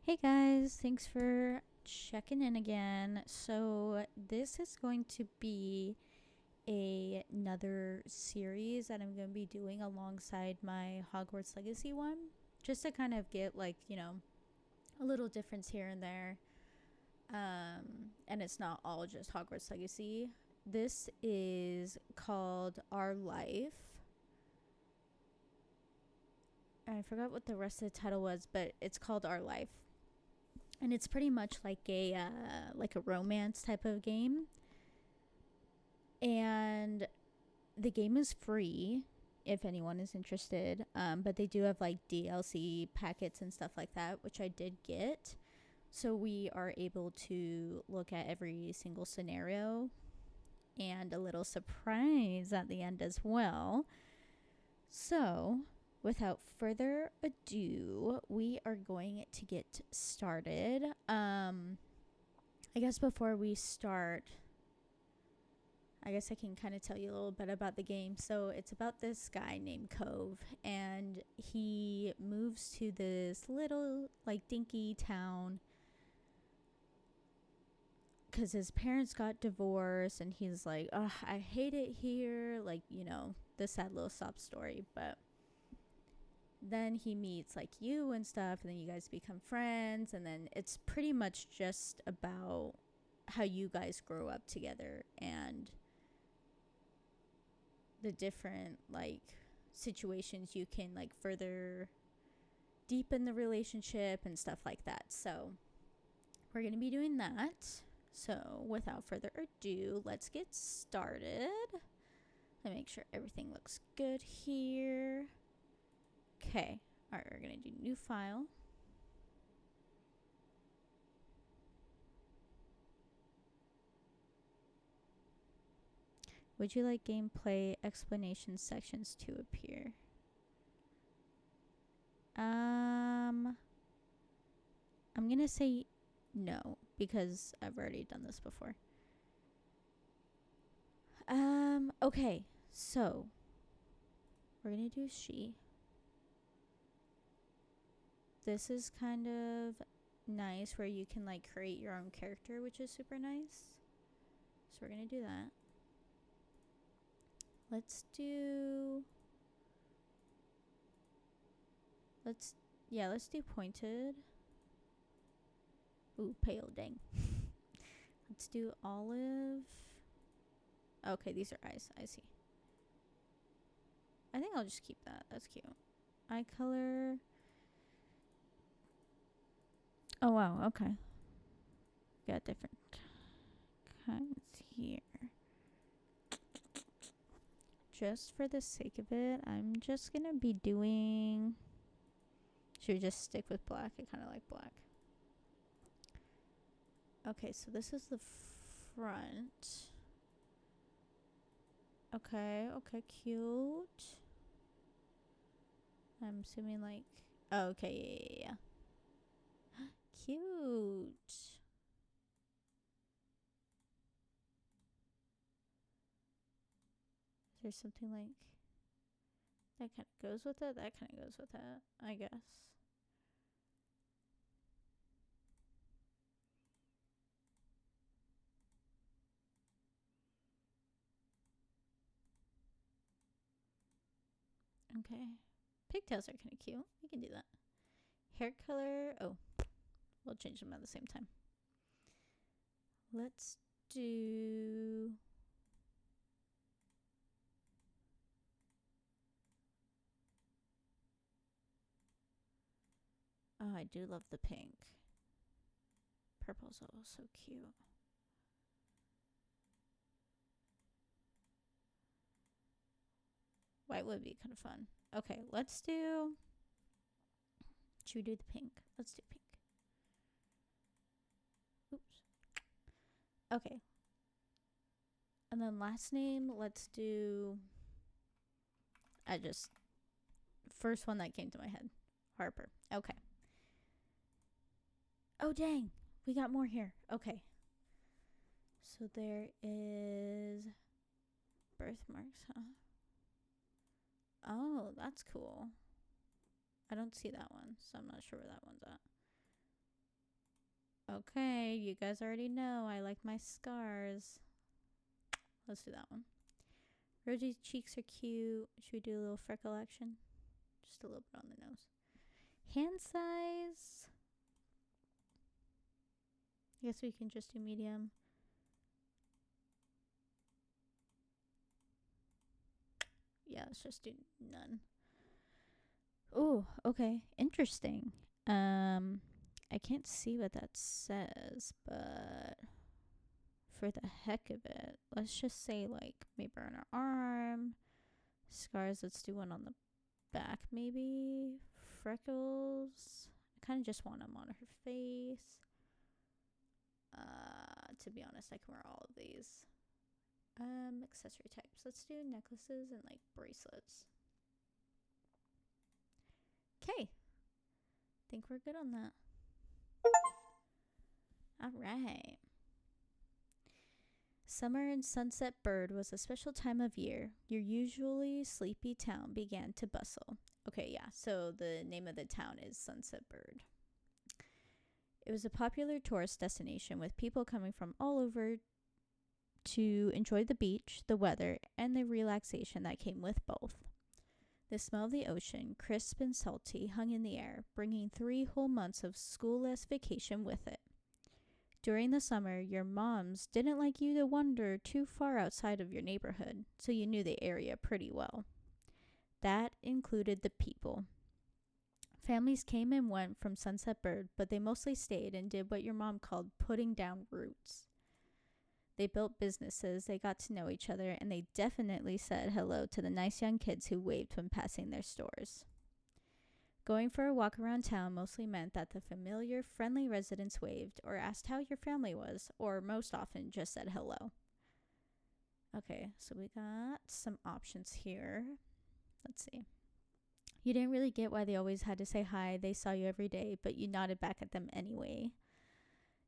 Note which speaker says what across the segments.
Speaker 1: Hey guys, thanks for checking in again. So, this is going to be another series that I'm going to be doing alongside my Hogwarts Legacy one, just to kind of get a little difference here and there. And it's not all just Hogwarts Legacy. This is called Our Life. I forgot what the rest of the title was, but it's called Our Life. And it's pretty much like a romance type of game, and the game is free if anyone is interested, but they do have like DLC packets and stuff like that, which I did get, so we are able to look at every single scenario and a little surprise at the end as well. So without further ado, we are going to get started. I guess before we start, I guess I can kind of tell you a little bit about the game. So it's about this guy named Cove, and he moves to this little, like, dinky town because his parents got divorced, and he's like, oh, I hate it here. Like, the sad little sob story. But then he meets like you and stuff, and then you guys become friends, and then it's pretty much just about how you guys grow up together and the different like situations you can like further deepen the relationship and stuff like that. So we're going to be doing that. So without further ado, let's get started. Let me make sure everything looks good here. Okay. All right, we're going to do new file. Would you like gameplay explanation sections to appear? I'm going to say no because I've already done this before. Okay. So we're going to do she. This is kind of nice where you can like create your own character, which is super nice. So we're going to do that. Let's do pointed. Ooh, pale, dang. Let's do olive. Okay, these are eyes. I see. I think I'll just keep that. That's cute. Eye color. Oh, wow. Okay. Got different kinds here. Just for the sake of it, I'm just going to be doing... Should we just stick with black? I kind of like black. Okay, so this is the front. Okay, cute. I'm assuming like... Oh, okay, yeah. Cute. Is there something like... That kind of goes with it? That kind of goes with it, I guess. Okay. Pigtails are kind of cute. We can do that. Hair color. Oh, we'll change them at the same time. Let's do... Oh, I do love the pink. Purple's also so cute. White would be kind of fun. Okay, let's do... Should we do the pink? Let's do pink. Oops. Okay. And then last name, let's do... First one that came to my head. Harper. Okay. Oh, dang. We got more here. Okay. So there is... Birthmarks, huh? Oh, that's cool. I don't see that one, so I'm not sure where that one's at. Okay, you guys already know I like my scars. Let's do that one. Rosy cheeks are cute. Should we do a little freckle action? Just a little bit on the nose. Hand size. I guess we can just do medium. Yeah, let's just do none. Oh, okay. Interesting. I can't see what that says, but for the heck of it, let's just say like maybe on her arm. Scars, let's do one on the back maybe. Freckles. I kind of just want them on her face. To be honest, I can wear all of these. Accessory types. Let's do necklaces and like bracelets. Okay. Think we're good on that. All right. Summer in Sunset Bird was a special time of year. Your usually sleepy town began to bustle. Okay, yeah, so the name of the town is Sunset Bird. It was a popular tourist destination with people coming from all over to enjoy the beach, the weather, and the relaxation that came with both. The smell of the ocean, crisp and salty, hung in the air, bringing 3 whole months of school-less vacation with it. During the summer, your moms didn't like you to wander too far outside of your neighborhood, so you knew the area pretty well. That included the people. Families came and went from Sunset Bird, but they mostly stayed and did what your mom called putting down roots. They built businesses, they got to know each other, and they definitely said hello to the nice young kids who waved when passing their stores. Going for a walk around town mostly meant that the familiar, friendly residents waved or asked how your family was, or most often just said hello. Okay, so we got some options here. Let's see. You didn't really get why they always had to say hi. They saw you every day, but you nodded back at them anyway.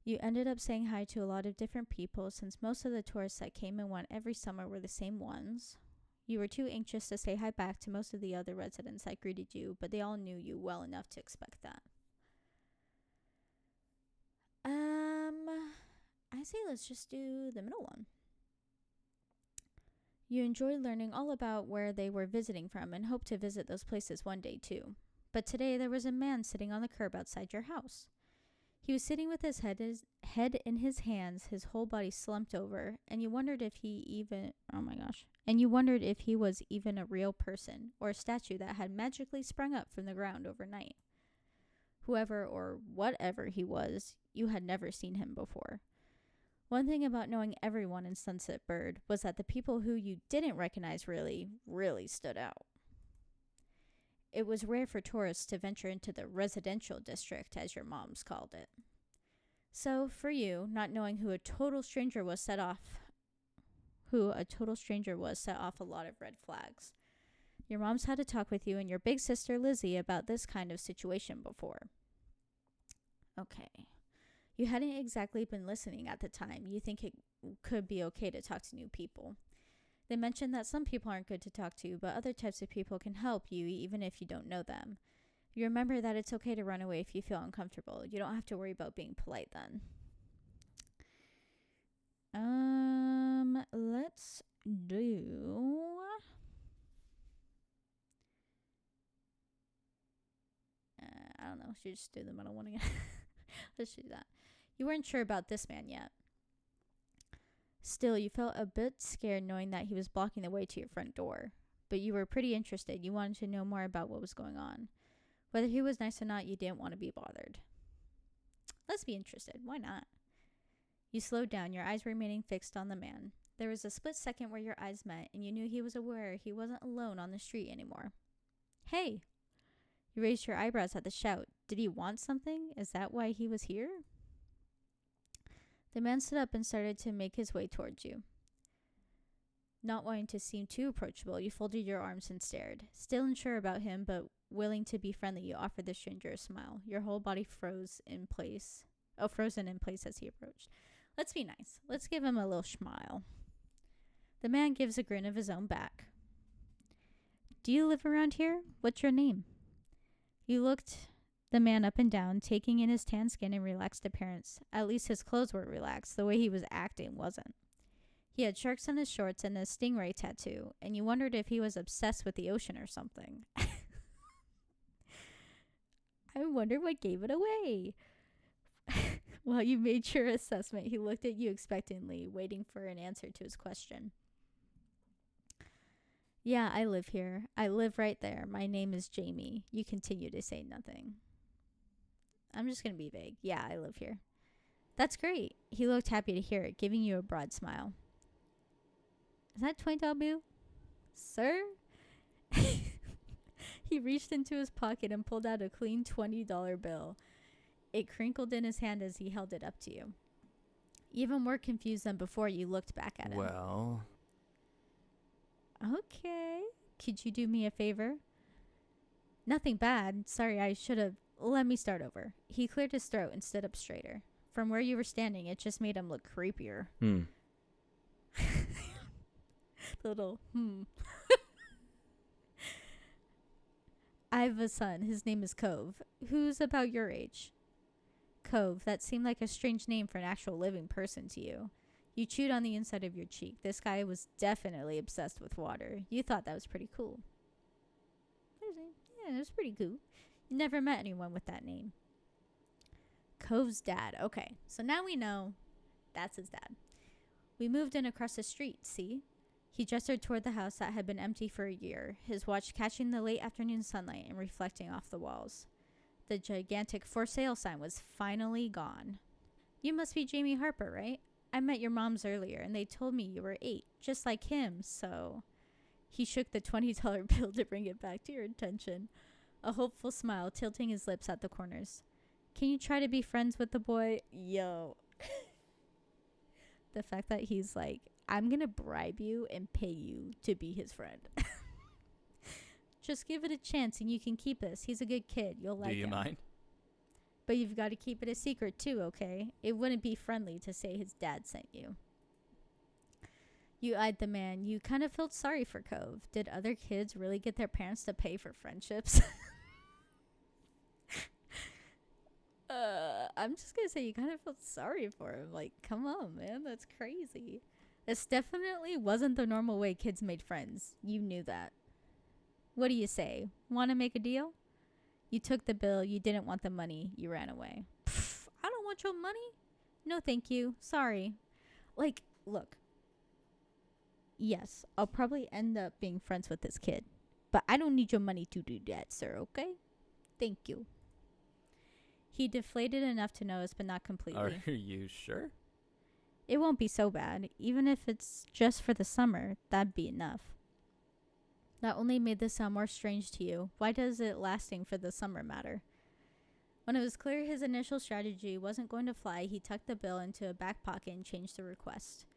Speaker 1: You ended up saying hi to a lot of different people since most of the tourists that came and went every summer were the same ones. You were too anxious to say hi back to most of the other residents that greeted you, but they all knew you well enough to expect that. I say let's just do the middle one. You enjoyed learning all about where they were visiting from and hoped to visit those places one day too. But today there was a man sitting on the curb outside your house. He was sitting with his head in his hands, his whole body slumped over, and you wondered if he was even a real person or a statue that had magically sprung up from the ground overnight. Whoever or whatever he was, you had never seen him before. One thing about knowing everyone in Sunset Bird was that the people who you didn't recognize really stood out. It was rare for tourists to venture into the residential district, as your moms called it. So, for you, not knowing who a total stranger was set off a lot of red flags. Your moms had to talk with you and your big sister Lizzie about this kind of situation before. Okay. You hadn't exactly been listening at the time. You think it could be okay to talk to new people. They mentioned that some people aren't good to talk to, but other types of people can help you even if you don't know them. You remember that it's okay to run away if you feel uncomfortable. You don't have to worry about being polite then. Let's do... I don't know. Should we just do the middle one again? Let's do that. You weren't sure about this man yet. Still, you felt a bit scared knowing that he was blocking the way to your front door. But you were pretty interested. You wanted to know more about what was going on. Whether he was nice or not, you didn't want to be bothered. Let's be interested. Why not? You slowed down, your eyes remaining fixed on the man. There was a split second where your eyes met, and you knew he was aware he wasn't alone on the street anymore. Hey! You raised your eyebrows at the shout. Did he want something? Is that why he was here? The man stood up and started to make his way towards you. Not wanting to seem too approachable, you folded your arms and stared. Still unsure about him, but willing to be friendly, you offered the stranger a smile. Your whole body frozen in place as he approached. Let's be nice. Let's give him a little smile. The man gives a grin of his own back. Do you live around here? What's your name? You looked the man up and down, taking in his tan skin and relaxed appearance. At least his clothes were relaxed. The way he was acting wasn't. He had sharks on his shorts and a stingray tattoo, and you wondered if he was obsessed with the ocean or something. I wonder what gave it away. While you made your assessment, he looked at you expectantly, waiting for an answer to his question. Yeah, I live here. I live right there. My name is Jamie. You continue to say nothing. I'm just going to be vague. Yeah, I live here. That's great. He looked happy to hear it, giving you a broad smile. Is that $20 bill? Sir? He reached into his pocket and pulled out a clean $20 bill. It crinkled in his hand as he held it up to you. Even more confused than before, you looked back at him.
Speaker 2: Well.
Speaker 1: Okay. Could you do me a favor? Nothing bad. Sorry, I should have. Let me start over. He cleared his throat and stood up straighter. From where you were standing, it just made him look creepier. Little, I have a son. His name is Cove. Who's about your age? Cove. That seemed like a strange name for an actual living person to you. You chewed on the inside of your cheek. This guy was definitely obsessed with water. You thought that was pretty cool. Yeah, it was pretty cool. You never met anyone with that name. Cove's dad. Okay, so now we know that's his dad. We moved in across the street, see? He gestured toward the house that had been empty for a year, his watch catching the late afternoon sunlight and reflecting off the walls. The gigantic for sale sign was finally gone. You must be Jamie Harper, right? I met your moms earlier, and they told me you were 8, just like him, so... He shook the $20 bill to bring it back to your attention, a hopeful smile tilting his lips at the corners. Can you try to be friends with the boy? Yo. The fact that he's like, I'm going to bribe you and pay you to be his friend. Just give it a chance and you can keep this. He's a good kid. You'll like him. Do you mind? But you've got to keep it a secret too, okay? It wouldn't be friendly to say his dad sent you. You eyed the man. You kind of felt sorry for Cove. Did other kids really get their parents to pay for friendships? I'm just going to say you kind of felt sorry for him. Like, come on, man. That's crazy. This definitely wasn't the normal way kids made friends. You knew that. What do you say? Want to make a deal? You took the bill. You didn't want the money. You ran away. Pfft, I don't want your money. No, thank you. Sorry. Like, look. Yes, I'll probably end up being friends with this kid. But I don't need your money to do that, sir, okay? Thank you. He deflated enough to notice, but not completely.
Speaker 2: Are you sure?
Speaker 1: It won't be so bad. Even if it's just for the summer, that'd be enough. That only made this sound more strange to you. Why does it lasting for the summer matter? When it was clear his initial strategy wasn't going to fly, he tucked the bill into a back pocket and changed the request.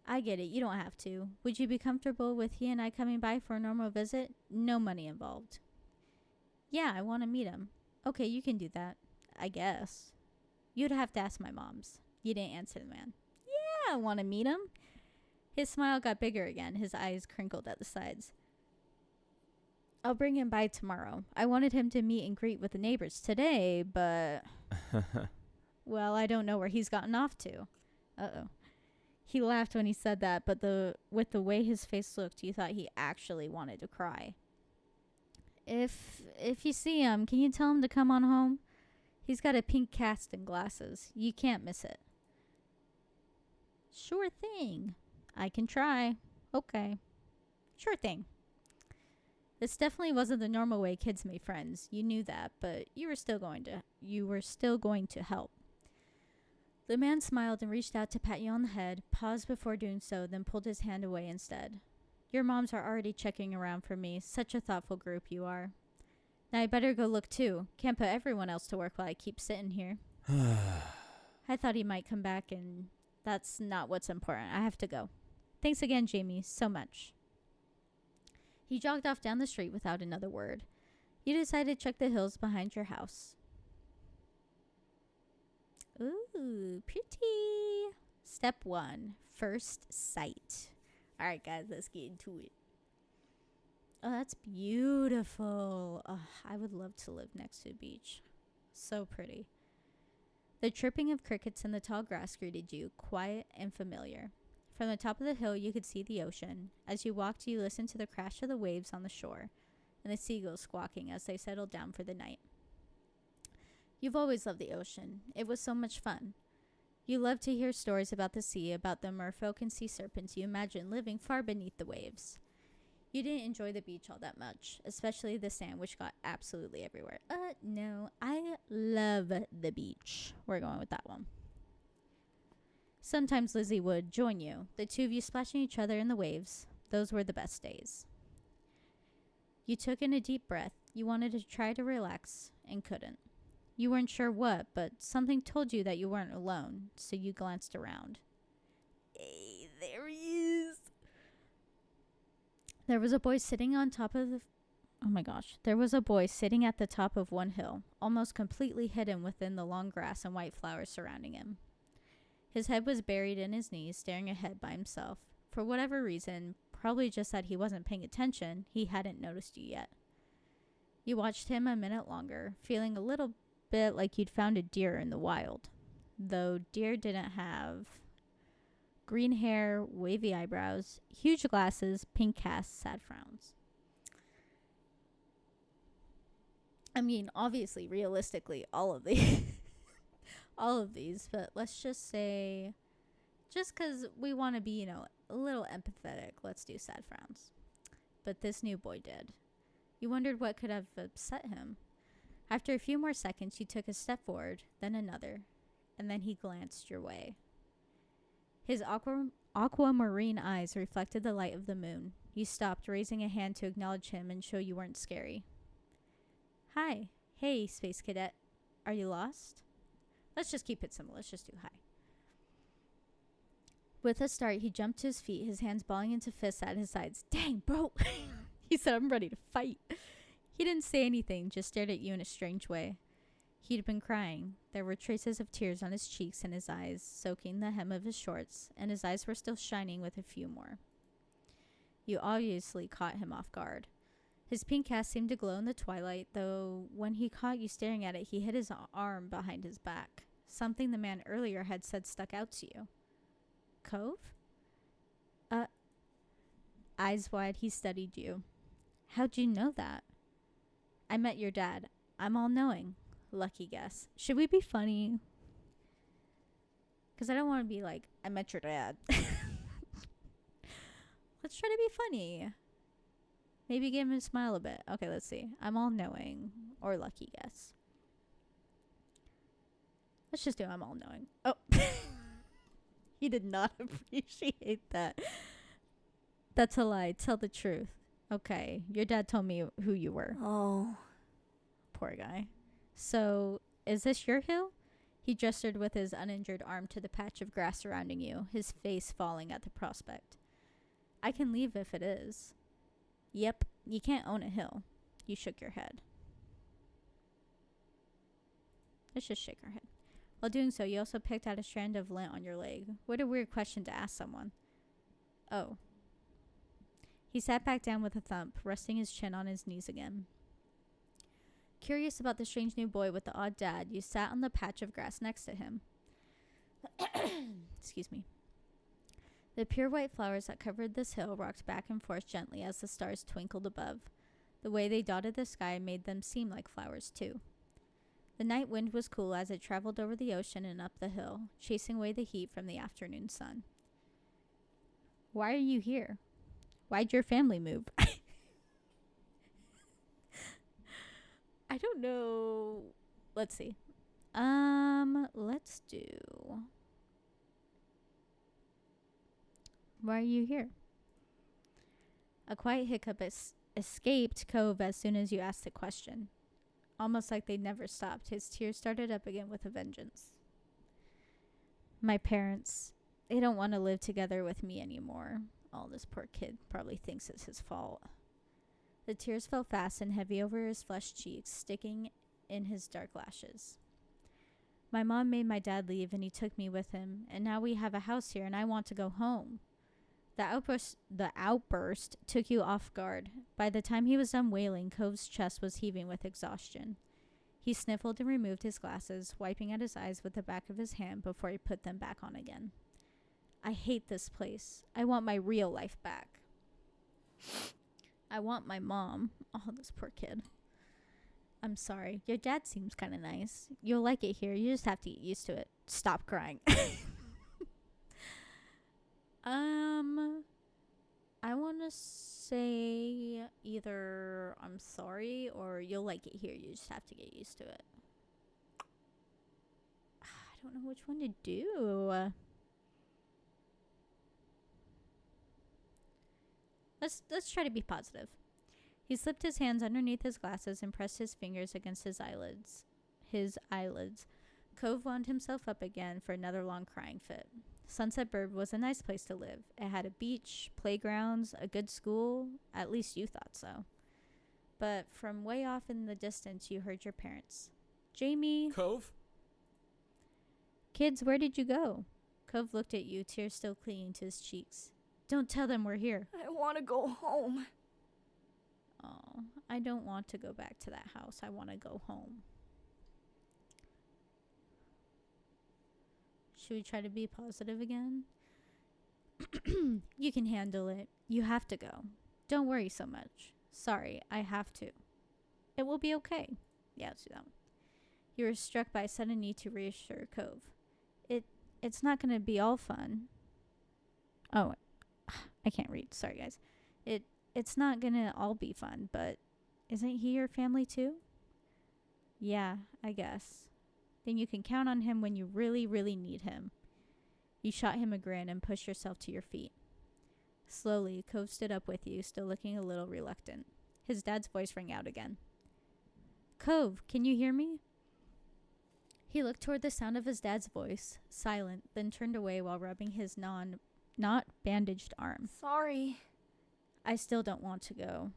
Speaker 1: I get it. You don't have to. Would you be comfortable with he and I coming by for a normal visit? No money involved. Yeah, I want to meet him. Okay, you can do that. I guess. You'd have to ask my moms. You didn't answer the man. Yeah, I want to meet him. His smile got bigger again. His eyes crinkled at the sides. I'll bring him by tomorrow. I wanted him to meet and greet with the neighbors today, but... Well, I don't know where he's gotten off to. Uh-oh. He laughed when he said that, but with the way his face looked, you thought he actually wanted to cry. If you see him, can you tell him to come on home? He's got a pink cast and glasses. You can't miss it. Sure thing. I can try. Okay. Sure thing. This definitely wasn't the normal way kids made friends. You knew that, but you were still going to help. The man smiled and reached out to pat you on the head, paused before doing so, then pulled his hand away instead. Your moms are already checking around for me. Such a thoughtful group you are. Now I better go look too. Can't put everyone else to work while I keep sitting here. I thought he might come back, and that's not what's important. I have to go. Thanks again, Jamie, so much. He jogged off down the street without another word. You decided to check the hills behind your house. Ooh, pretty. Step 1, first sight. All right, guys, let's get into it. Oh, that's beautiful. Oh, I would love to live next to a beach. So pretty. The chirping of crickets in the tall grass greeted you, quiet and familiar. From the top of the hill, you could see the ocean. As you walked, you listened to the crash of the waves on the shore and the seagulls squawking as they settled down for the night. You've always loved the ocean. It was so much fun. You loved to hear stories about the sea, about the merfolk and sea serpents you imagined living far beneath the waves. You didn't enjoy the beach all that much, especially the sand, which got absolutely everywhere. No, I love the beach. We're going with that one. Sometimes Lizzie would join you, the two of you splashing each other in the waves. Those were the best days. You took in a deep breath. You wanted to try to relax and couldn't. You weren't sure what, but something told you that you weren't alone, so you glanced around. Hey, there he is. There was a boy sitting on top of the... Oh my gosh. There was a boy sitting at the top of one hill, almost completely hidden within the long grass and white flowers surrounding him. His head was buried in his knees, staring ahead by himself. For whatever reason, probably just that he wasn't paying attention, he hadn't noticed you yet. You watched him a minute longer, feeling a little bit like you'd found a deer in the wild. Though deer didn't have green hair, wavy eyebrows, huge glasses, pink casts, sad frowns. I mean, obviously, realistically, all of these, but let's just say, just because we want to be, a little empathetic, let's do sad frowns. But this new boy did. You wondered what could have upset him. After a few more seconds, you took a step forward, then another, and then he glanced your way. His aquamarine eyes reflected the light of the moon. You stopped, raising a hand to acknowledge him and show you weren't scary. Hi. Hey, Space Cadet. Are you lost? Let's just keep it simple. Let's just do hi. With a start, he jumped to his feet, his hands balling into fists at his sides. Dang, bro. He said, I'm ready to fight. He didn't say anything, just stared at you in a strange way. He'd been crying. There were traces of tears on his cheeks and his eyes, soaking the hem of his shorts, and his eyes were still shining with a few more. You obviously caught him off guard. His pink cast seemed to glow in the twilight, though when he caught you staring at it, he hid his arm behind his back. Something the man earlier had said stuck out to you. Cove? Eyes wide, he studied you. How'd you know that? I met your dad. I'm all-knowing. Lucky guess. Should we be funny? Because I don't want to be like, I met your dad. Let's try to be funny. Maybe give him a smile a bit. Okay, let's see. I'm all-knowing. Or lucky guess. Let's just do I'm all-knowing. Oh. He did not appreciate that. That's a lie. Tell the truth. Okay. Your dad told me who you were.
Speaker 2: Oh.
Speaker 1: Poor guy. So, is this your hill? He gestured with his uninjured arm to the patch of grass surrounding you, his face falling at the prospect. I can leave if it is. Yep, you can't own a hill. You shook your head. Let's just shake our head. While doing so, you also picked out a strand of lint on your leg. What a weird question to ask someone. Oh. He sat back down with a thump, resting his chin on his knees again. Curious about the strange new boy with the odd dad, you sat on the patch of grass next to him. Excuse me. The pure white flowers that covered this hill rocked back and forth gently as the stars twinkled above. The way they dotted the sky made them seem like flowers, too. The night wind was cool as it traveled over the ocean and up the hill, chasing away the heat from the afternoon sun. Why are you here? Why'd your family move? I don't know. Let's see. Let's do... Why are you here? A quiet hiccup escaped Cove as soon as you asked the question. Almost like they'd never stopped, his tears started up again with a vengeance. My parents, they don't want to live together with me anymore. Oh, this poor kid probably thinks it's his fault. The tears fell fast and heavy over his flushed cheeks, sticking in his dark lashes. My mom made my dad leave and he took me with him, and now we have a house here and I want to go home. The outburst took you off guard. By the time he was done wailing, Cove's chest was heaving with exhaustion. He sniffled and removed his glasses, wiping at his eyes with the back of his hand before he put them back on again. I hate this place. I want my real life back. I want my mom. Oh, this poor kid. I'm sorry. Your dad seems kind of nice. You'll like it here. You just have to get used to it. Stop crying. I want to say either I'm sorry or you'll like it here. You just have to get used to it. I don't know which one to do. Let's try to be positive. He slipped his hands underneath his glasses and pressed his fingers against his eyelids. Cove wound himself up again for another long crying fit. Sunset Burb was a nice place to live. It had a beach, playgrounds, a good school. At least you thought so. But from way off in the distance, you heard your parents. Jamie.
Speaker 2: Cove?
Speaker 1: Kids, where did you go? Cove looked at you, tears still clinging to his cheeks. Don't tell them we're here.
Speaker 3: I want to go home.
Speaker 1: Oh, I don't want to go back to that house. I want to go home. Should we try to be positive again? You can handle it. You have to go. Don't worry so much. Sorry, I have to. It will be okay. Yeah, let's do that one. You were struck by a sudden need to reassure Cove. It's not going to be all fun. Oh, I can't read. Sorry, guys. It's not going to all be fun, but isn't he your family too? Yeah, I guess. Then you can count on him when you really, really need him. You shot him a grin and pushed yourself to your feet. Slowly, Cove stood up with you, still looking a little reluctant. His dad's voice rang out again. Cove, can you hear me? He looked toward the sound of his dad's voice, silent, then turned away while rubbing his not bandaged arm.
Speaker 3: Sorry.
Speaker 1: I still don't want to go.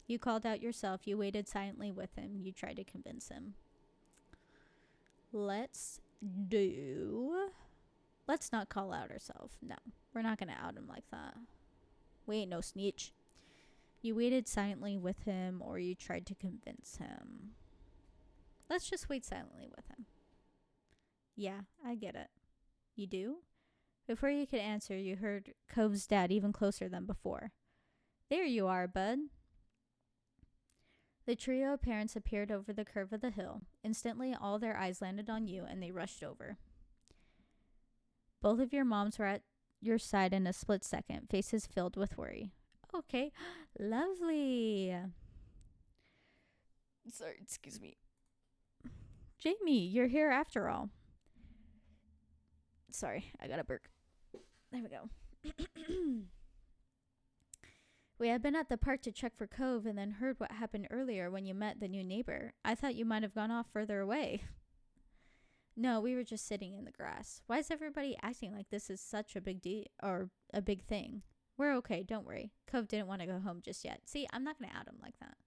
Speaker 1: You called out yourself. You waited silently with him. You tried to convince him. Let's not call out ourselves. No, we're not going to out him like that. We ain't no snitch. You waited silently with him, or you tried to convince him. Let's just wait silently with him. Yeah, I get it. You do? Before you could answer, you heard Cove's dad even closer than before. There you are, bud. The trio of parents appeared over the curve of the hill. Instantly, all their eyes landed on you, and they rushed over. Both of your moms were at your side in a split second, faces filled with worry. Okay, lovely.
Speaker 3: Sorry, excuse me.
Speaker 1: Jamie, you're here after all. Sorry, I got a burp. There we go. We had been at the park to check for Cove and then heard what happened earlier when you met the new neighbor. I thought you might have gone off further away. No, we were just sitting in the grass. Why is everybody acting like this is such a big deal or a big thing? We're okay, don't worry. Cove didn't want to go home just yet. See, I'm not going to out him like that.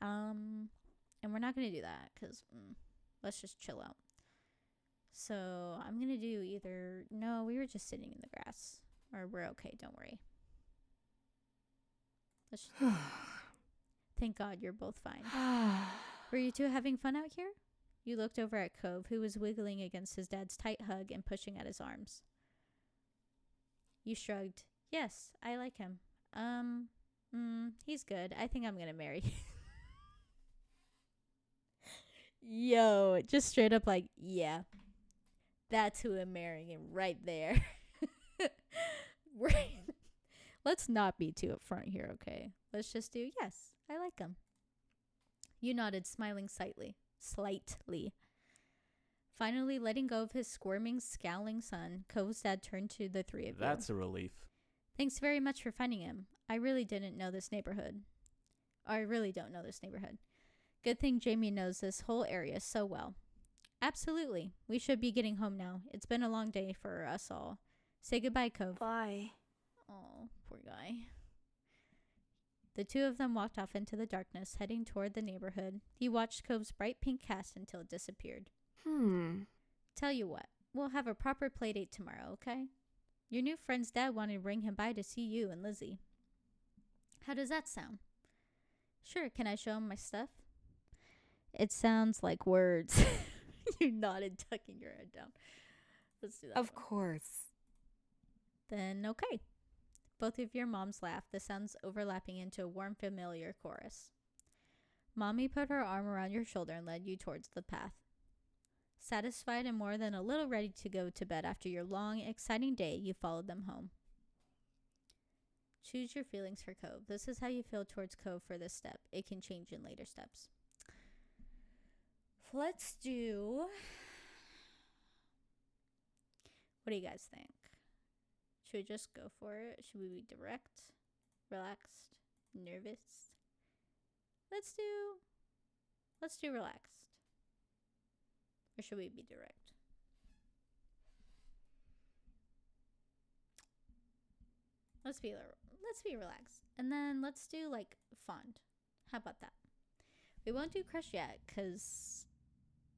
Speaker 1: And we're not going to do that because let's just chill out. So I'm going to do either, no, we were just sitting in the grass, or we're okay, don't worry. Let's just thank God you're both fine. Were you two having fun out here? You looked over at Cove, who was wiggling against his dad's tight hug and pushing at his arms. You shrugged. Yes, I like him. He's good. I think I'm going to marry. Yo, just straight up like, yeah, that's who I'm marrying right there. Let's not be too upfront here, okay? Let's just do, yes, I like him. You nodded, smiling slightly. Finally, letting go of his squirming, scowling son, Cove's dad turned to the three of you.
Speaker 2: That's a relief.
Speaker 1: Thanks very much for finding him. I really don't know this neighborhood. Good thing Jamie knows this whole area so well. Absolutely. We should be getting home now. It's been a long day for us all. Say goodbye, Cove.
Speaker 3: Bye.
Speaker 1: Oh, poor guy. The two of them walked off into the darkness, heading toward the neighborhood. He watched Cove's bright pink cast until it disappeared. Tell you what, we'll have a proper play date tomorrow, okay? Your new friend's dad wanted to bring him by to see you and Lizzie. How does that sound? Sure, can I show him my stuff? It sounds like words. You nodded, tucking your head down. Let's do that
Speaker 2: Of
Speaker 1: one.
Speaker 2: course.
Speaker 1: Then, okay. Both of your moms laugh, the sounds overlapping into a warm, familiar chorus. Mommy put her arm around your shoulder and led you towards the path. Satisfied and more than a little ready to go to bed after your long, exciting day, you followed them home. Choose your feelings for Cove. This is how you feel towards Cove for this step. It can change in later steps. Let's do... What do you guys think? Should we just go for it? Should we be direct, relaxed, nervous? Let's do relaxed. Or should we be direct? Let's be relaxed. And then let's do like fond. How about that? We won't do crush yet because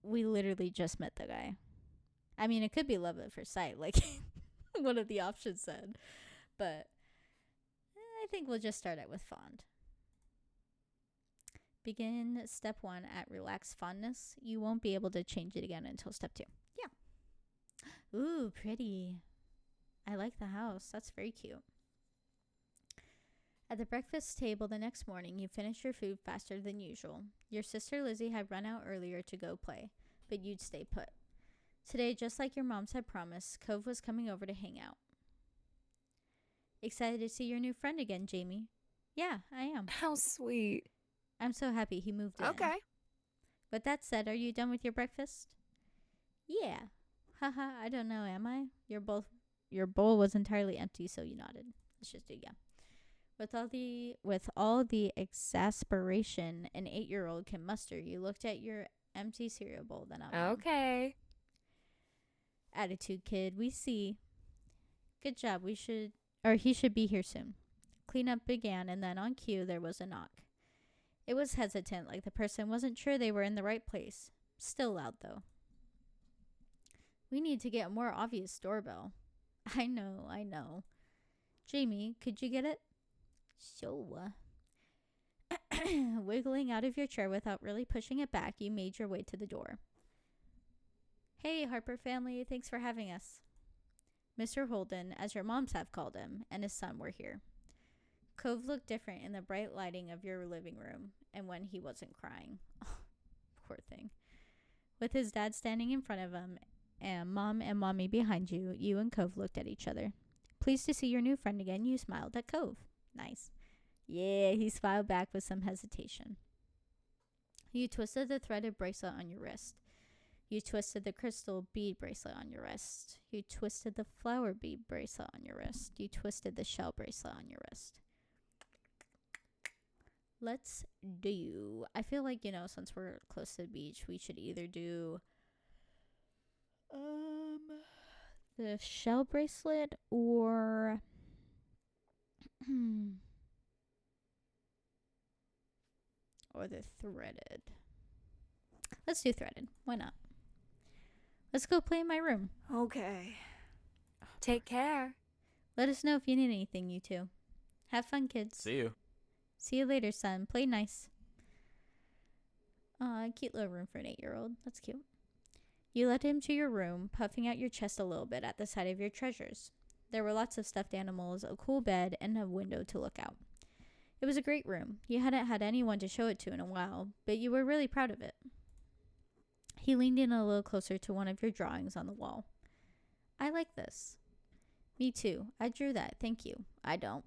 Speaker 1: we literally just met the guy. I mean, it could be love at first sight, like one of the options said. But I think we'll just start out with fond. Begin step 1 at relaxed fondness. You won't be able to change it again until step 2. Yeah. Ooh, pretty. I like the house. That's very cute. At the breakfast table the next morning, you finished your food faster than usual. Your sister Lizzie had run out earlier to go play, but you'd stay put. Today, just like your moms had promised, Cove was coming over to hang out. Excited to see your new friend again, Jamie? Yeah, I am.
Speaker 2: How sweet.
Speaker 1: I'm so happy he moved in.
Speaker 2: Okay.
Speaker 1: With that said, are you done with your breakfast? Yeah. Haha, I don't know, am I? Your bowl was entirely empty, so you nodded. Let's just do yeah. With all the exasperation an 8-year-old can muster, you looked at your empty cereal bowl, then up.
Speaker 2: Okay.
Speaker 1: Attitude, kid. We see. Good job. He should be here soon. Cleanup began, and then on cue, there was a knock. It was hesitant, like the person wasn't sure they were in the right place. Still loud, though. We need to get a more obvious doorbell. I know. Jamie, could you get it? Sure. Wiggling out of your chair without really pushing it back, you made your way to the door. Hey, Harper family, thanks for having us. Mr. Holden, as your moms have called him, and his son were here. Cove looked different in the bright lighting of your living room, and when he wasn't crying. Oh, poor thing. With his dad standing in front of him, and Mom and Mommy behind you, you and Cove looked at each other. Pleased to see your new friend again, you smiled at Cove. Nice. Yeah, he smiled back with some hesitation. You twisted the threaded bracelet on your wrist. You twisted the crystal bead bracelet on your wrist. You twisted the flower bead bracelet on your wrist. You twisted the shell bracelet on your wrist. Let's do... I feel like, since we're close to the beach, we should either do... the shell bracelet or... or the threaded. Let's do threaded. Why not? Let's go play in my room.
Speaker 3: Okay.
Speaker 2: Take care.
Speaker 1: Let us know if you need anything, you two. Have fun, kids.
Speaker 4: See you.
Speaker 1: See you later, son. Play nice. Aw, cute little room for an 8-year-old. That's cute. You led him to your room, puffing out your chest a little bit at the sight of your treasures. There were lots of stuffed animals, a cool bed, and a window to look out. It was a great room. You hadn't had anyone to show it to in a while, but you were really proud of it. He leaned in a little closer to one of your drawings on the wall. I like this. Me too. I drew that. Thank you. I don't.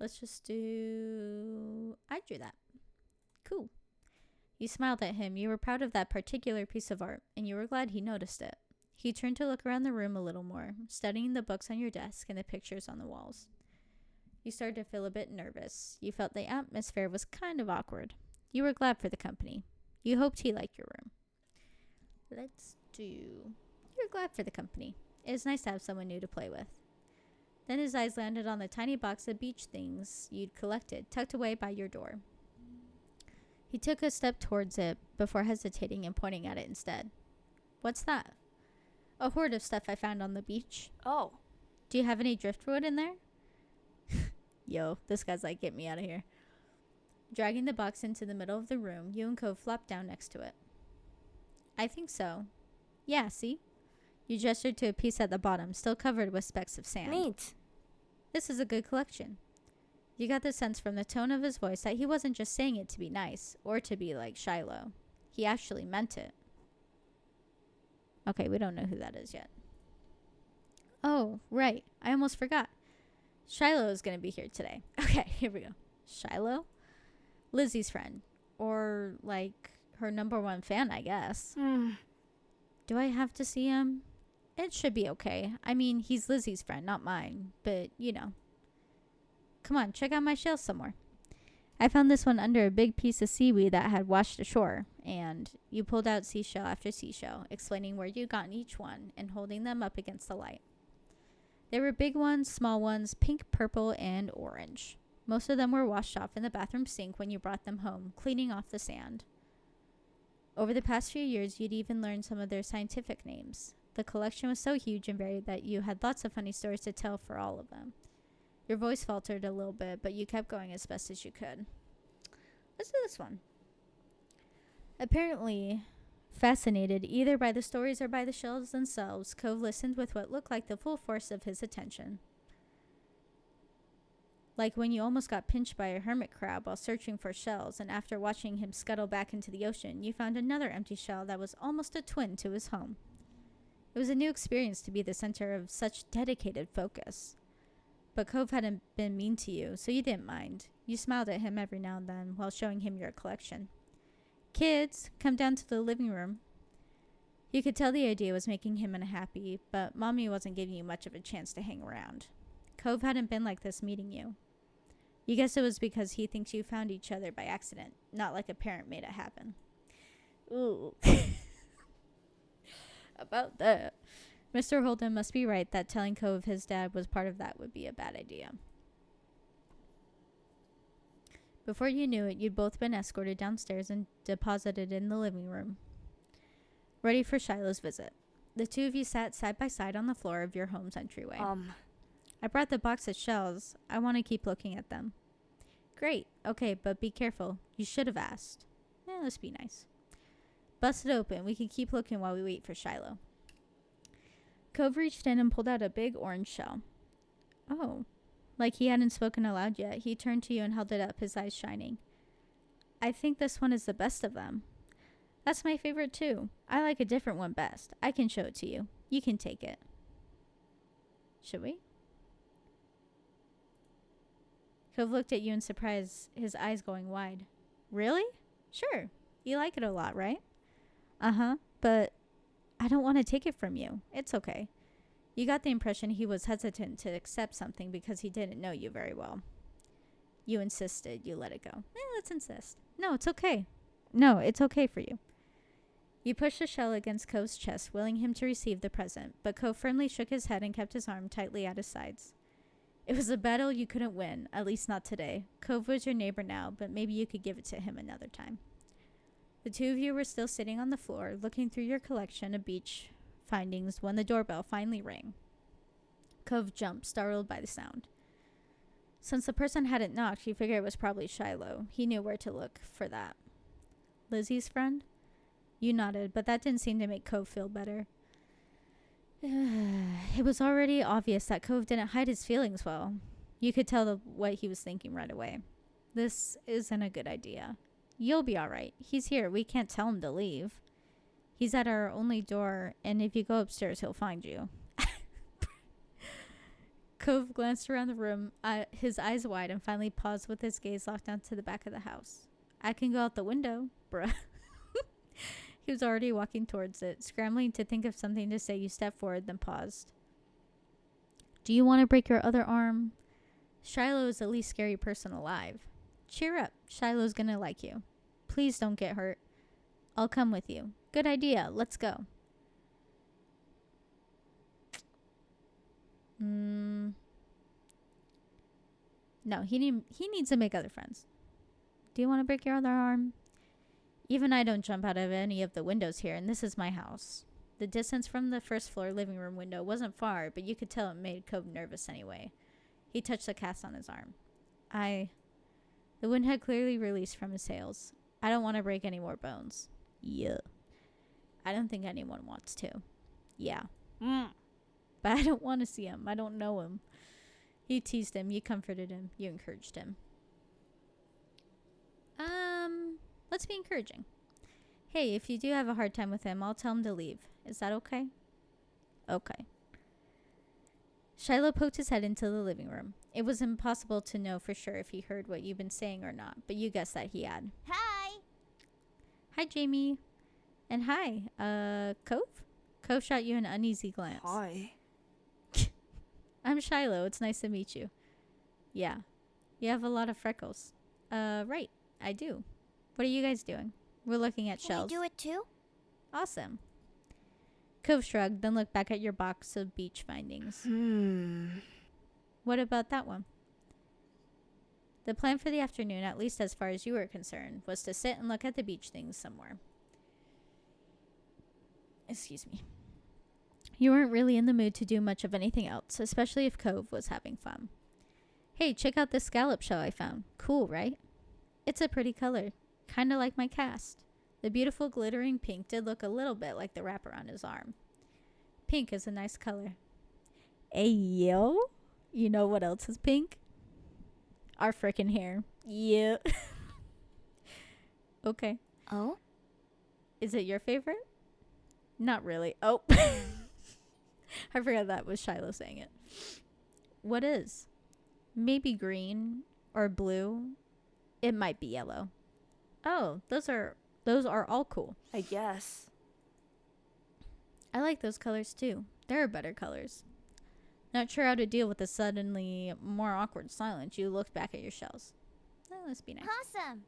Speaker 1: Let's just do... I drew that. Cool. You smiled at him. You were proud of that particular piece of art, and you were glad he noticed it. He turned to look around the room a little more, studying the books on your desk and the pictures on the walls. You started to feel a bit nervous. You felt the atmosphere was kind of awkward. You were glad for the company. You hoped he liked your room. Let's do... You're glad for the company. It was nice to have someone new to play with. Then his eyes landed on the tiny box of beach things you'd collected, tucked away by your door. He took a step towards it before hesitating and pointing at it instead. What's that? A hoard of stuff I found on the beach.
Speaker 3: Oh.
Speaker 1: Do you have any driftwood in there? Yo, this guy's like, get me out of here. Dragging the box into the middle of the room, you and Cove flopped down next to it. I think so. Yeah, see? You gestured to a piece at the bottom, still covered with specks of sand.
Speaker 2: Neat.
Speaker 1: This is a good collection. You got the sense from the tone of his voice that he wasn't just saying it to be nice, or to be like Shiloh. He actually meant it. Okay, we don't know who that is yet. Oh, right. I almost forgot. Shiloh is going to be here today. Okay, here we go. Shiloh? Lizzie's friend. Or, like, her #1 fan, I guess. Do I have to see him? It should be okay. I mean, he's Lizzie's friend, not mine. But, you know. Come on, check out my shells somewhere. I found this one under a big piece of seaweed that had washed ashore. And you pulled out seashell after seashell, explaining where you'd gotten each one and holding them up against the light. There were big ones, small ones, pink, purple, and orange. Most of them were washed off in the bathroom sink when you brought them home, cleaning off the sand. Over the past few years, you'd even learned some of their scientific names. The collection was so huge and varied that you had lots of funny stories to tell for all of them. Your voice faltered a little bit, but you kept going as best as you could. Let's do this one. Apparently fascinated either by the stories or by the shells themselves, Cove listened with what looked like the full force of his attention. Like when you almost got pinched by a hermit crab while searching for shells, and after watching him scuttle back into the ocean, you found another empty shell that was almost a twin to his home. It was a new experience to be the center of such dedicated focus. But Cove hadn't been mean to you, so you didn't mind. You smiled at him every now and then while showing him your collection. Kids, come down to the living room. You could tell the idea was making him unhappy, but Mommy wasn't giving you much of a chance to hang around. Cove hadn't been like this meeting you. You guess it was because he thinks you found each other by accident, not like a parent made it happen. Ooh. About that. Mr. Holden must be right that telling Cove his dad was part of that would be a bad idea. Before you knew it, you'd both been escorted downstairs and deposited in the living room, ready for Shiloh's visit. The two of you sat side by side on the floor of your home's entryway. I brought the box of shells. I want to keep looking at them. Great. Okay, but be careful. You should have asked. Let's be nice. Bust it open. We can keep looking while we wait for Shiloh. Cove reached in and pulled out a big orange shell. Oh. Like he hadn't spoken aloud yet, he turned to you and held it up, his eyes shining. I think this one is the best of them. That's my favorite too. I like a different one best. I can show it to you. You can take it. Should we? Cove looked at you in surprise, his eyes going wide. Really? Sure. You like it a lot, right? Uh-huh. But I don't want to take it from you. It's okay. You got the impression he was hesitant to accept something because he didn't know you very well. You insisted. You let it go. Let's insist. No, it's okay. No, it's okay for you. You pushed the shell against Cove's chest, willing him to receive the present, but Cove firmly shook his head and kept his arm tightly at his sides. It was a battle you couldn't win, at least not today. Cove was your neighbor now, but maybe you could give it to him another time. The two of you were still sitting on the floor, looking through your collection of beach findings when the doorbell finally rang. Cove jumped, startled by the sound. Since the person hadn't knocked, he figured it was probably Shiloh. He knew where to look for that. Lizzie's friend? You nodded, but that didn't seem to make Cove feel better. It was already obvious that Cove didn't hide his feelings well. You could tell what he was thinking right away. This isn't a good idea. You'll be all right. He's here. We can't tell him to leave. He's at our only door, and if you go upstairs, he'll find you. Cove glanced around the room, his eyes wide, and finally paused with his gaze locked onto the back of the house. I can go out the window, bruh. He was already walking towards it, scrambling to think of something to say. You stepped forward, then paused. Do you want to break your other arm? Shiloh is the least scary person alive. Cheer up. Shiloh's gonna like you. Please don't get hurt. I'll come with you. Good idea. Let's go. No, he needs to make other friends. Do you want to break your other arm? Even I don't jump out of any of the windows here, and this is my house. The distance from the first floor living room window wasn't far, but you could tell it made Cove nervous anyway. He touched the cast on his arm. The The wind had clearly released from his sails. I don't want to break any more bones. Yeah. I don't think anyone wants to. Yeah. But I don't want to see him. I don't know him. You teased him. You comforted him. You encouraged him. Let's be encouraging. Hey, if you do have a hard time with him, I'll tell him to leave. Is that okay? Okay. Shiloh poked his head into the living room. It was impossible to know for sure if he heard what you've been saying or not, but you guessed that he had.
Speaker 3: Hi.
Speaker 1: Hi, Jamie. And hi, Cove? Cove shot you an uneasy glance.
Speaker 2: Hi.
Speaker 1: I'm Shiloh. It's nice to meet you. Yeah. You have a lot of freckles. Right. I do. What are you guys doing? We're looking at shells.
Speaker 3: Can we do it too?
Speaker 1: Awesome. Cove shrugged, then looked back at your box of beach findings. What about that one? The plan for the afternoon, at least as far as you were concerned, was to sit and look at the beach things somewhere. Excuse me. You weren't really in the mood to do much of anything else, especially if Cove was having fun. Hey, check out this scallop shell I found. Cool, right? It's a pretty color. Kinda like my cast. The beautiful glittering pink did look a little bit like the wrap around his arm. Pink is a nice color. Ayo? You know what else is pink? Our frickin' hair. Yeah. Okay.
Speaker 3: Oh?
Speaker 1: Is it your favorite? Not really. Oh. I forgot that was Shiloh saying it. What is? Maybe green or blue. It might be yellow. Oh, those are all cool.
Speaker 2: I guess.
Speaker 1: I like those colors too. They're better colors. Not sure how to deal with the suddenly more awkward silence. You looked back at your shells. Oh, let's be nice.
Speaker 3: Awesome.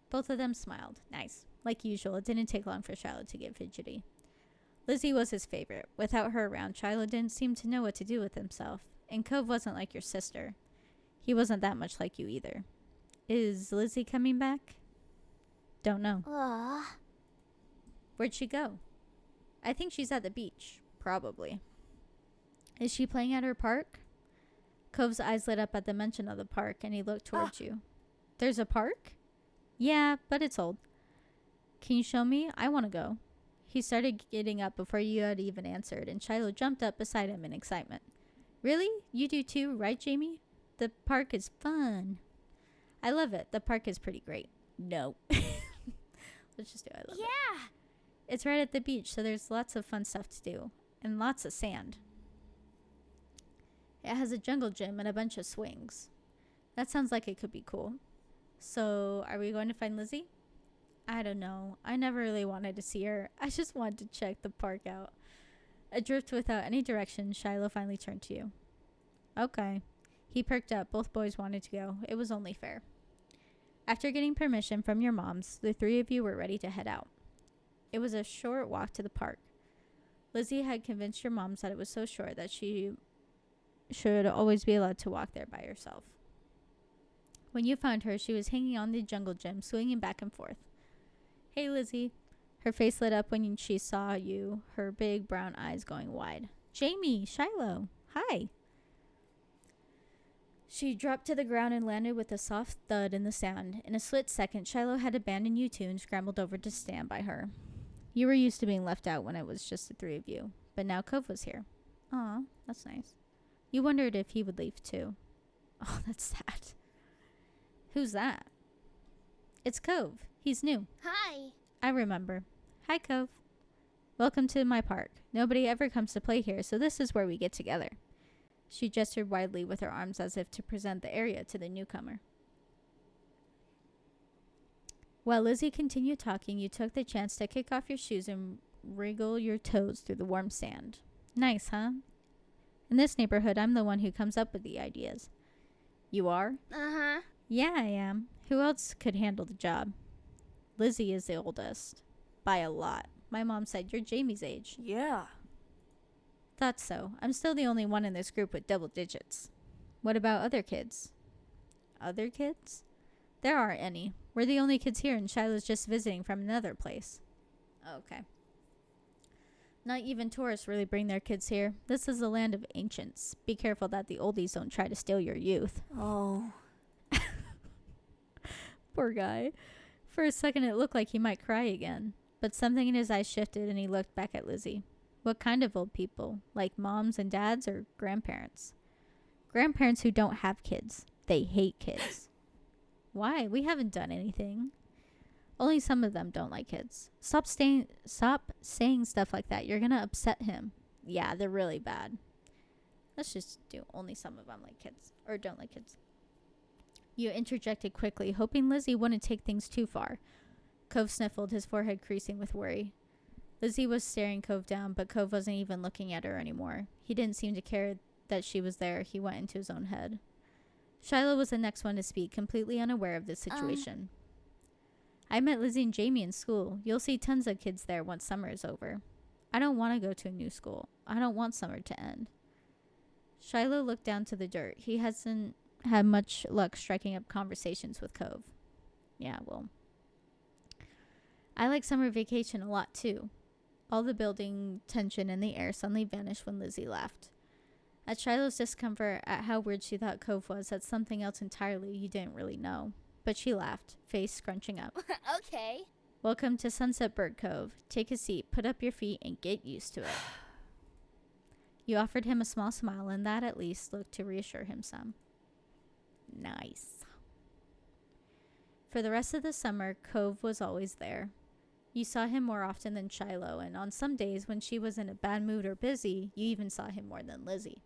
Speaker 1: Both of them smiled. Nice. Like usual, it didn't take long for Shiloh to get fidgety. Lizzie was his favorite. Without her around, Shiloh didn't seem to know what to do with himself. And Cove wasn't like your sister. He wasn't that much like you either. Is Lizzie coming back? Don't know. Where'd she go? I think she's at the beach. Probably. Is she playing at her park? Cove's eyes lit up at the mention of the park, and he looked towards you. There's a park? Yeah, but it's old. Can you show me? I want to go. He started getting up before you had even answered, and Shiloh jumped up beside him in excitement. Really? You do too, right, Jamie? The park is fun. I love it. The park is pretty great. No. Let's just do it. I love it.
Speaker 3: Yeah.
Speaker 1: It's right at the beach, so there's lots of fun stuff to do. And lots of sand. It has a jungle gym and a bunch of swings. That sounds like it could be cool. So, are we going to find Lizzie? I don't know. I never really wanted to see her. I just wanted to check the park out. Adrift without any direction, Shiloh finally turned to you. Okay. He perked up. Both boys wanted to go. It was only fair. After getting permission from your moms, the three of you were ready to head out. It was a short walk to the park. Lizzie had convinced your moms that it was so short that she should always be allowed to walk there by herself. When you found her, she was hanging on the jungle gym, swinging back and forth. Hey, Lizzie. Her face lit up when she saw you, her big brown eyes going wide. Jamie, Shiloh, hi. She dropped to the ground and landed with a soft thud in the sand. In a split second, Shiloh had abandoned you two and scrambled over to stand by her. You were used to being left out when it was just the three of you, but now Cove was here. Aw, that's nice. You wondered if he would leave too. Oh, that's sad. Who's that? It's Cove. He's new.
Speaker 3: Hi.
Speaker 1: I remember. Hi, Cove. Welcome to my park. Nobody ever comes to play here, so this is where we get together. She gestured widely with her arms as if to present the area to the newcomer. While Lizzie continued talking, you took the chance to kick off your shoes and wriggle your toes through the warm sand. Nice, huh? In this neighborhood, I'm the one who comes up with the ideas. You are?
Speaker 3: Uh-huh.
Speaker 1: Yeah, I am. Who else could handle the job? Lizzie is the oldest. By a lot. My mom said you're Jamie's age.
Speaker 2: Yeah.
Speaker 1: Thought so. I'm still the only one in this group with double digits. What about other kids? Other kids? There aren't any. We're the only kids here, and Shiloh's just visiting from another place. Okay. Not even tourists really bring their kids here. This is a land of ancients. Be careful that the oldies don't try to steal your youth.
Speaker 3: Oh.
Speaker 1: Poor guy. For a second, it looked like he might cry again. But something in his eyes shifted and he looked back at Lizzie. What kind of old people? Like moms and dads or grandparents? Grandparents who don't have kids. They hate kids. Why? We haven't done anything. Only some of them don't like kids. Stop saying stuff like that. You're gonna upset him. Yeah, they're really bad. Let's just do only some of them like kids. Or don't like kids. You interjected quickly, hoping Lizzie wouldn't take things too far. Cove sniffled, his forehead creasing with worry. Lizzie was staring Cove down, but Cove wasn't even looking at her anymore. He didn't seem to care that she was there. He went into his own head. Shiloh was the next one to speak, completely unaware of the situation. I met Lizzie and Jamie in school. You'll see tons of kids there once summer is over. I don't want to go to a new school. I don't want summer to end. Shiloh looked down to the dirt. He hasn't had much luck striking up conversations with Cove. Yeah, well. I like summer vacation a lot too. All the building tension in the air suddenly vanished when Lizzie laughed. At Shiloh's discomfort at how weird she thought Cove was, at something else entirely you didn't really know. But she laughed, face scrunching up.
Speaker 3: Okay.
Speaker 1: Welcome to Sunset Bird Cove. Take a seat, put up your feet, and get used to it. You offered him a small smile, and that at least looked to reassure him some. Nice. For the rest of the summer, Cove was always there. You saw him more often than Shiloh, and on some days when she was in a bad mood or busy, you even saw him more than Lizzie.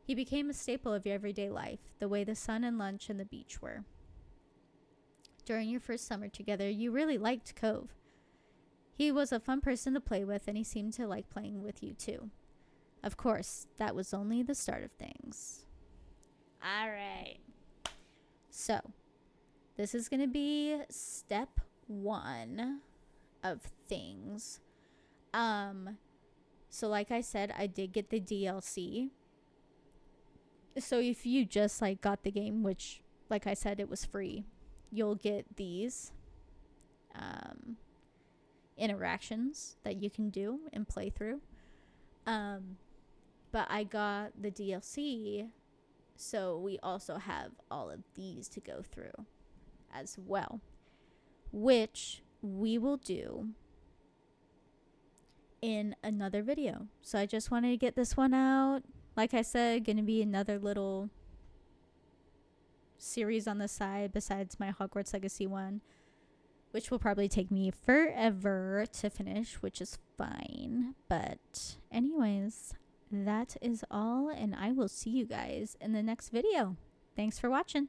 Speaker 1: He became a staple of your everyday life, the way the sun and lunch and the beach were. During your first summer together, you really liked Cove. He was a fun person to play with, and he seemed to like playing with you too. Of course, that was only the start of things. All right. So, this is going to be step 1 of things. So like I said, I did get the DLC. So if you just like got the game, which like I said, it was free, you'll get these interactions that you can do and play through. But I got the DLC, so we also have all of these to go through as well, which we will do in another video. So I just wanted to get this one out. Like I said, gonna be another little series on the side besides my Hogwarts Legacy one, which will probably take me forever to finish, which is fine. But anyways, that is all, and I will see you guys in the next video. Thanks for watching.